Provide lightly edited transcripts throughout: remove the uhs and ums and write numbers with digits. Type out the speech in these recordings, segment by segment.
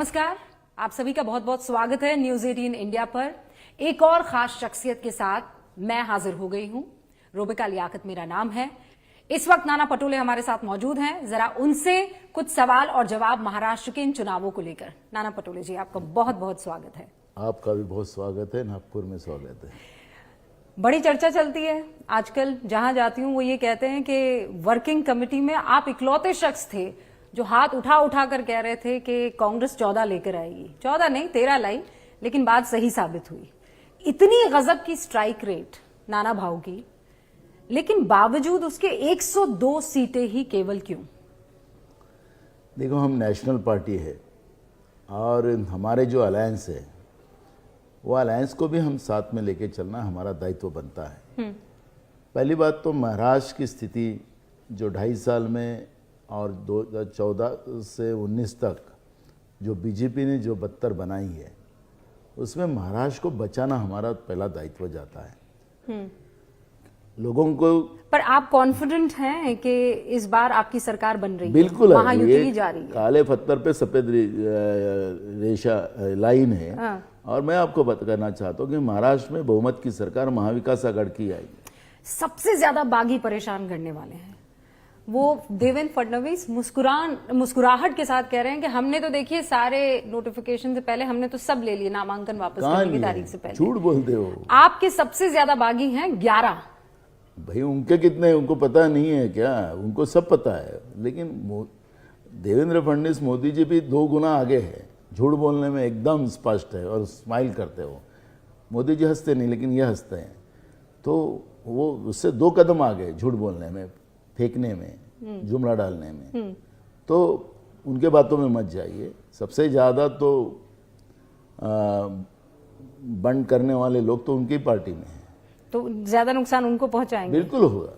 नमस्कार, आप सभी का बहुत बहुत स्वागत है न्यूज 18 इंडिया पर। एक और खास शख्सियत के साथ मैं हाजिर हो गई हूं। रोबिका लियाकत मेरा नाम है। इस वक्त नाना पटोले हमारे साथ मौजूद हैं। जरा उनसे कुछ सवाल और जवाब महाराष्ट्र के इन चुनावों को लेकर। नाना पटोले जी, आपका बहुत बहुत स्वागत है। आपका भी बहुत स्वागत है। नागपुर में स्वागत है। बड़ी चर्चा चलती है आजकल, जहां जाती हूं वो ये कहते हैं कि वर्किंग कमेटी में आप इकलौते शख्स थे जो हाथ उठा उठा कर कह रहे थे कि कांग्रेस 14 लेकर आएगी। 14 नहीं, 13 लाई, लेकिन बात सही साबित हुई। इतनी गजब की स्ट्राइक रेट नाना भाऊ की, लेकिन बावजूद उसके 102 सीटें ही केवल क्यों? देखो, हम नेशनल पार्टी है और हमारे जो अलायंस है वो अलायंस को भी हम साथ में लेके चलना हमारा दायित्व बनता है। पहली बात तो महाराष्ट्र की स्थिति जो 2.5 साल में और 2014 से 19 तक जो बीजेपी ने जो बदतर बनाई है, उसमें महाराष्ट्र को बचाना हमारा पहला दायित्व जाता है। लोगों को पर आप कॉन्फिडेंट हैं कि इस बार आपकी सरकार बन रही है? बिल्कुल है, महायुति जा रही है। काले पत्थर पे सफेद रेशा लाइन है। हाँ। और मैं आपको करना चाहता हूँ कि महाराष्ट्र में बहुमत की सरकार महाविकास आघाड़ी की आएगी। सबसे ज्यादा बागी परेशान करने वाले हैं वो देवेंद्र फडणवीस। मुस्कुराहट के साथ कह रहे हैं कि हमने तो देखिए सारे नोटिफिकेशन से पहले हमने तो सब ले लिए, नामांकन वापस करने की तारीख से पहले। झूठ बोलते हो। आपके सबसे ज्यादा बागी हैं 11। भाई उनके कितने, उनको पता नहीं है क्या? उनको सब पता है। लेकिन देवेंद्र फडणवीस मोदी जी भी 2 गुना आगे है। झूठ बोलने में एकदम स्पष्ट है और स्माइल करते हो। मोदी जी हंसते नहीं, लेकिन ये हंसते हैं। तो वो उससे 2 कदम आगे झूठ बोलने में, फेंकने में, जुमला डालने में। तो उनके बातों में मत जाइए। सबसे ज़्यादा तो बंद करने वाले लोग तो उनकी पार्टी में हैं। तो ज्यादा नुकसान उनको पहुंचाएंगे? बिल्कुल होगा।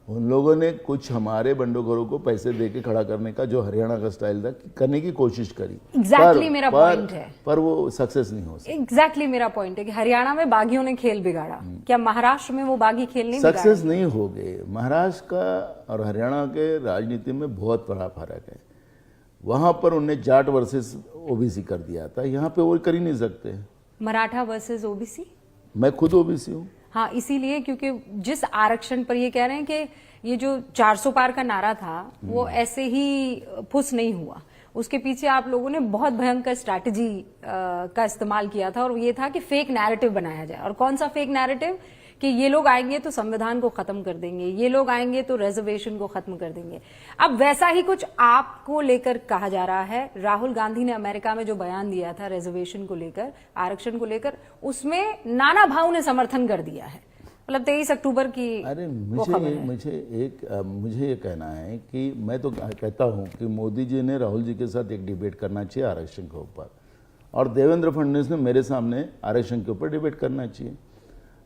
उन लोगों ने कुछ हमारे बंडखोरों को पैसे देके खड़ा करने का, जो हरियाणा का स्टाइल था, करने की कोशिश करी। एग्जैक्टली मेरा पॉइंट है। पर वो सक्सेस नहीं हो सका। एग्जैक्टली मेरा पॉइंट है कि हरियाणा में बागियों ने खेल बिगाड़ा। क्या महाराष्ट्र में वो बागी खेल नहीं बिगाड़ा? सक्सेस नहीं हो गए। महाराष्ट्र का और हरियाणा के राजनीति में बहुत बड़ा फर्क है। वहां पर उनने जाट वर्सेस ओबीसी कर दिया था, यहाँ पे वो कर ही नहीं सकते। Maratha versus OBC. मैं खुद ओबीसी हूँ। हाँ, इसीलिए क्योंकि जिस आरक्षण पर ये कह रहे हैं कि ये जो 400 पार का नारा था वो ऐसे ही फुस नहीं हुआ। उसके पीछे आप लोगों ने बहुत भयंकर स्ट्रैटेजी का इस्तेमाल किया था, और ये था कि फेक नैरेटिव बनाया जाए। और कौन सा फेक नैरेटिव? कि ये लोग आएंगे तो संविधान को खत्म कर देंगे, ये लोग आएंगे तो रिजर्वेशन को खत्म कर देंगे। अब वैसा ही कुछ आपको लेकर कहा जा रहा है। राहुल गांधी ने अमेरिका में जो बयान दिया था रिजर्वेशन को लेकर, आरक्षण को लेकर, उसमें नाना भाऊ ने समर्थन कर दिया है। मतलब 23 अक्टूबर की। अरे मुझे ये कहना है कि मैं तो कहता हूँ कि मोदी जी ने राहुल जी के साथ एक डिबेट करना चाहिए आरक्षण के ऊपर, और देवेंद्र फडणवीस ने मेरे सामने आरक्षण के ऊपर डिबेट करना चाहिए।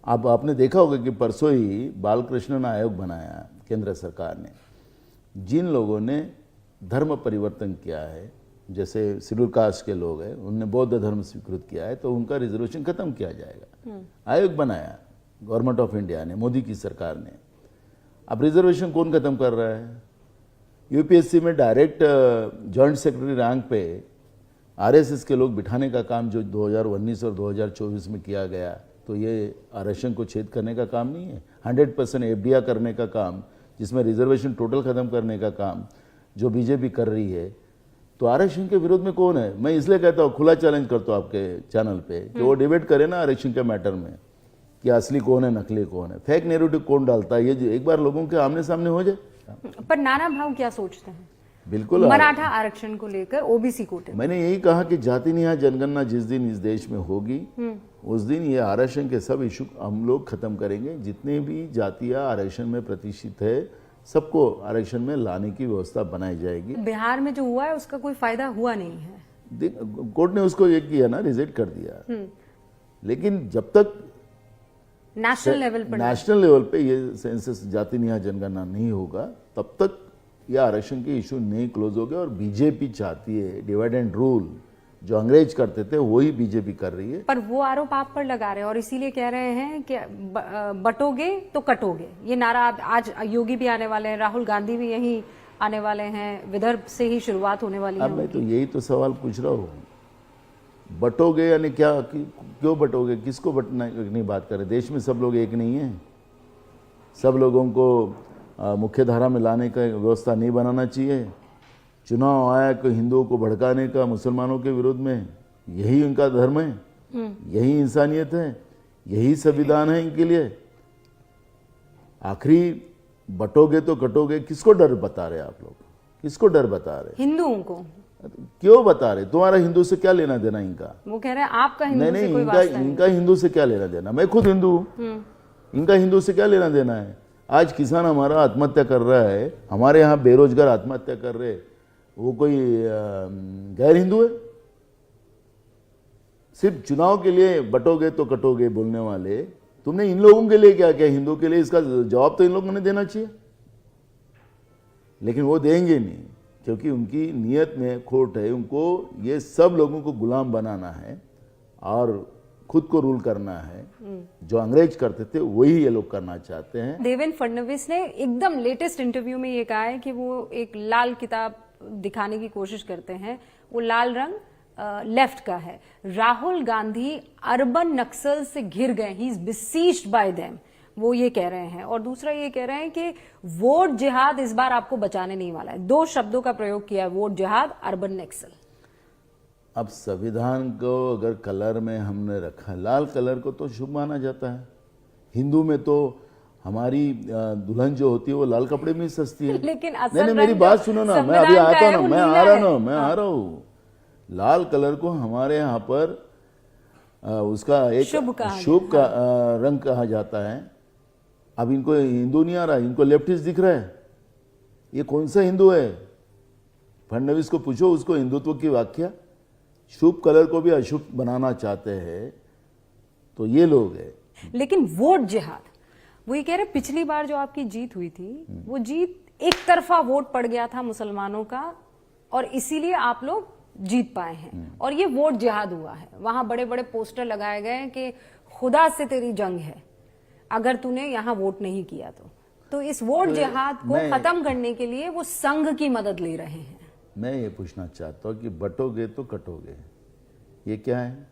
अब आपने देखा होगा कि परसों ही बालकृष्णन आयोग बनाया केंद्र सरकार ने। जिन लोगों ने धर्म परिवर्तन किया है, जैसे शेड्यूल कास्ट के लोग हैं, उनने बौद्ध धर्म स्वीकृत किया है, तो उनका रिजर्वेशन खत्म किया जाएगा। आयोग बनाया गवर्नमेंट ऑफ इंडिया ने, मोदी की सरकार ने। अब रिजर्वेशन कौन खत्म कर रहा है? यूपीएससी में डायरेक्ट जॉइंट सेक्रेटरी रैंक पे आरएसएस के लोग बिठाने का काम जो 2019 और 2024 में किया गया, तो ये आरक्षण को छेद करने का काम नहीं है। 100% एफडीआर करने का काम, जिसमें रिजर्वेशन टोटल खत्म करने का काम जो बीजेपी कर रही है, तो आरक्षण के विरोध में कौन है? मैं इसलिए कहता हूँ, खुला चैलेंज करता हूँ आपके चैनल पे कि वो डिबेट करे ना आरक्षण के मैटर में, कि असली कौन है, नकली कौन है, फेक नैरेटिव कौन डालता है। ये एक बार लोगों के आमने सामने हो जाए। पर नाना भाव क्या सोचते हैं बिल्कुल मराठा आरक्षण को लेकर, ओबीसी कोटे? मैंने यही कहा कि जाति न्याय जनगणना जिस दिन इस देश में होगी, उस दिन ये आरक्षण के सब इशू हम लोग खत्म करेंगे। जितने भी जातियां आरक्षण में प्रतिष्ठित है, सबको आरक्षण में लाने की व्यवस्था बनाई जाएगी। बिहार में जो हुआ है उसका कोई फायदा हुआ नहीं है। कोर्ट ने उसको ये किया ना, रिजेक्ट कर दिया। लेकिन जब तक नेशनल लेवल पे ये सेंसस जाति न्याय जनगणना नहीं होगा, तब तक ये आरक्षण के इशू नहीं क्लोज हो गए। और बीजेपी चाहती है डिवाइड एंड रूल, जो अंग्रेज करते थे वही बीजेपी कर रही है। पर वो आरोप आप पर लगा रहे हैं और इसीलिए कह रहे हैं कि बटोगे तो कटोगे। ये नारा आज योगी भी आने वाले हैं, राहुल गांधी भी यहीं आने वाले हैं, विदर्भ से ही शुरुआत होने वाली है अब मैं तो उनकी। यही तो सवाल पूछ रहा हूँ, बटोगे यानी क्या, क्यों बटोगे, किसको बटना की बात करें? देश में सब लोग एक नहीं है, सब लोगों को मुख्य धारा में लाने का व्यवस्था नहीं बनाना चाहिए। चुनाव आया कि हिंदुओं को भड़काने का मुसलमानों के विरोध में, यही उनका धर्म है, यही इंसानियत है, यही संविधान है इनके लिए। आखिरी बटोगे तो कटोगे, किसको डर बता रहे आप लोग, किसको डर बता रहे? हिंदुओं को क्यों बता रहे? तुम्हारा हिंदू से क्या लेना देना इनका? वो कह रहे हैं आपका हिंदू नहीं, से कोई इनका वास्ता नहीं। इनका हिंदू से क्या लेना देना? मैं खुद हिंदू हूँ, इनका हिंदू से क्या लेना देना है? आज किसान हमारा आत्महत्या कर रहा है, हमारे यहाँ बेरोजगार आत्महत्या कर रहे, वो कोई गैर हिंदू है? सिर्फ चुनाव के लिए बटोगे तो कटोगे बोलने वाले तुमने इन लोगों के लिए क्या किया? हिंदू के लिए इसका जवाब तो इन लोगों ने देना चाहिए, लेकिन वो देंगे नहीं, क्योंकि उनकी नीयत में खोट है। उनको ये सब लोगों को गुलाम बनाना है और खुद को रूल करना है। जो अंग्रेज करते थे वही ये लोग करना चाहते हैं। देवेंद्र फडणवीस ने एकदम लेटेस्ट इंटरव्यू में ये कहा है कि वो एक लाल किताब दिखाने की कोशिश करते हैं, वो लाल रंग लेफ्ट का है। राहुल गांधी अर्बन नक्सल से घिर गए, he is besieged bye them, वो ये कह रहे हैं। और दूसरा ये कह रहे हैं कि वोट जिहाद इस बार आपको बचाने नहीं वाला है। 2 शब्दों का प्रयोग किया है, वोट जिहाद, अर्बन नक्सल। अब संविधान को अगर कलर में हमने रखा, लाल कलर को तो शुभ माना जाता है। हिंदू में तो हमारी दुल्हन जो होती है वो लाल कपड़े में ही सजती है। लेकिन असल नहीं, मेरी रंग बात जो सुनो ना, मैं संविधान अभी का आता है, हूँ ना, वो मैं नीला आ रहा है। ना, मैं आ रहा हूँ। लाल कलर को हमारे यहाँ पर उसका एक शुभ का रंग कहा जाता है। अब इनको हिंदू नहीं आ रहा, इनको लेफ्टिस्ट दिख रहा है। ये कौन सा हिंदू है? फडणवीस को पूछो, उसको हिंदुत्व की व्याख्या। शुभ कलर को भी अशुभ बनाना चाहते हैं, तो ये लोग हैं। लेकिन वोट जिहाद, वो ये कह रहे पिछली बार जो आपकी जीत हुई थी, वो जीत एक तरफा वोट पड़ गया था मुसलमानों का, और इसीलिए आप लोग जीत पाए हैं। और ये वोट जिहाद हुआ है। वहां बड़े बड़े पोस्टर लगाए गए कि खुदा से तेरी जंग है अगर तूने यहां वोट नहीं किया तो इस वोट जिहाद को खत्म करने के लिए वो संघ की मदद ले रहे हैं। मैं ये पूछना चाहता हूं कि बटोगे तो कटोगे, ये क्या है?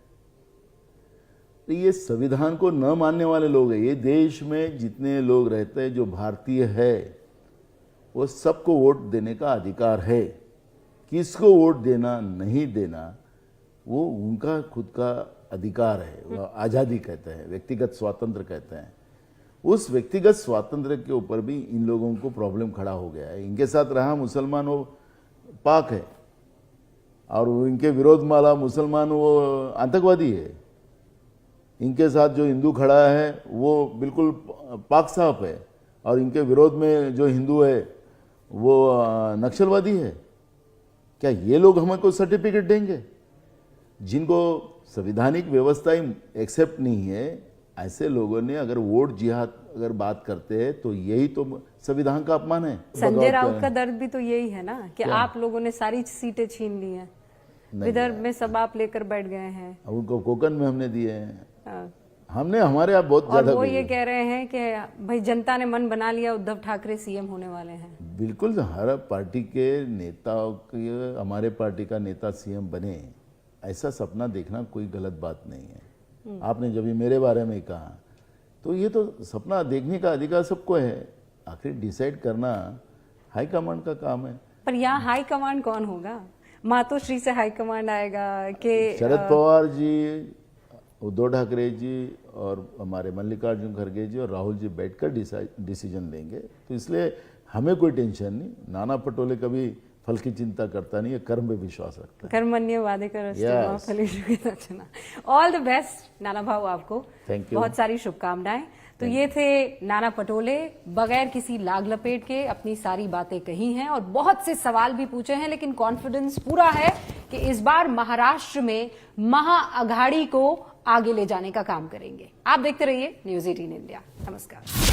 तो ये संविधान को न मानने वाले लोग हैं। ये देश में जितने लोग रहते हैं जो भारतीय है, वो सबको वोट देने का अधिकार है। किसको वोट देना नहीं देना वो उनका खुद का अधिकार है, वो आज़ादी कहते हैं, व्यक्तिगत स्वातंत्र कहते हैं। उस व्यक्तिगत स्वातंत्र के ऊपर भी इन लोगों को प्रॉब्लम खड़ा हो गया है। इनके साथ रहा मुसलमान वो पाक है, और इनके विरोध वाला मुसलमान वो आतंकवादी है। इनके साथ जो हिंदू खड़ा है वो बिल्कुल पाक साफ है, और इनके विरोध में जो हिंदू है वो नक्सलवादी है। क्या ये लोग हमको सर्टिफिकेट देंगे? जिनको संवैधानिक व्यवस्था ही एक्सेप्ट नहीं है, ऐसे लोगों ने अगर वोट जिहाद अगर बात करते हैं तो यही तो संविधान का अपमान है। संजय राउत का दर्द भी तो यही है ना कि आप लोगों ने सारी सीटें छीन ली हैं, विदर्भ में सब आप लेकर बैठ गए हैं, उनको कोकन में हमने दिए हैं। हाँ। हमने हमारे यहाँ बहुत और ज्यादा वो ये कह रहे हैं कि भाई जनता ने मन बना लिया, उद्धव ठाकरे सीएम होने वाले हैं। बिल्कुल, हर पार्टी के नेताओं के, हमारे पार्टी का नेता सीएम बने, ऐसा सपना देखना कोई गलत बात नहीं है। आपने जब ये मेरे बारे में कहा, तो ये तो सपना देखने का अधिकार सबको है। आखिर डिसाइड करना हाईकमांड का काम है। पर यहाँ हाई कमांड कौन होगा? मातोश्री से हाई कमांड आएगा कि शरद पवार जी, उद्धव ठाकरे जी और हमारे मल्लिकार्जुन खड़गे जी और राहुल जी बैठकर डिसीजन लेंगे। तो इसलिए हमें कोई टेंशन नहीं। नाना पटोले कभी फल की चिंता करता नहीं है, कर्म पे विश्वास रखता है। कर्मण्य वादेकर Yes. ऑल द बेस्ट नाना भाऊ, आपको Thank you. बहुत सारी शुभकामनाएं। तो ये थे नाना पटोले, बगैर किसी लाग लपेट के अपनी सारी बातें कही हैं और बहुत से सवाल भी पूछे हैं, लेकिन कॉन्फिडेंस पूरा है कि इस बार महाराष्ट्र में महाअघाड़ी को आगे ले जाने का काम करेंगे। आप देखते रहिए न्यूज़ 18 इंडिया। नमस्कार।